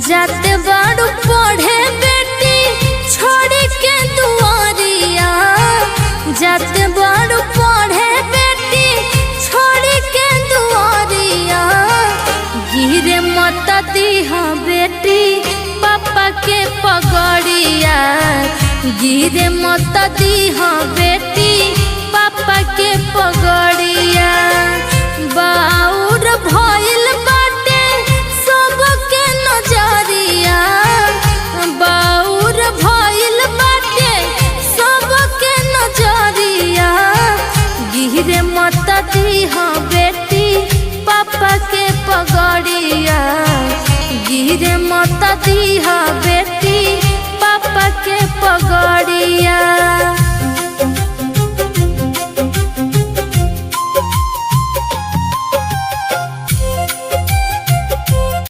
जाते बाड़ू पढ़े बेटी छोड़ के दुआरिया, जाते बाड़ू पढ़े बेटी छोड़ के दुआरिया। गिरे मत दीहा बेटी पापा के पगड़िया, गिरे मत दीहा बेटी पापा के पगड़िया। बाउर भइल बा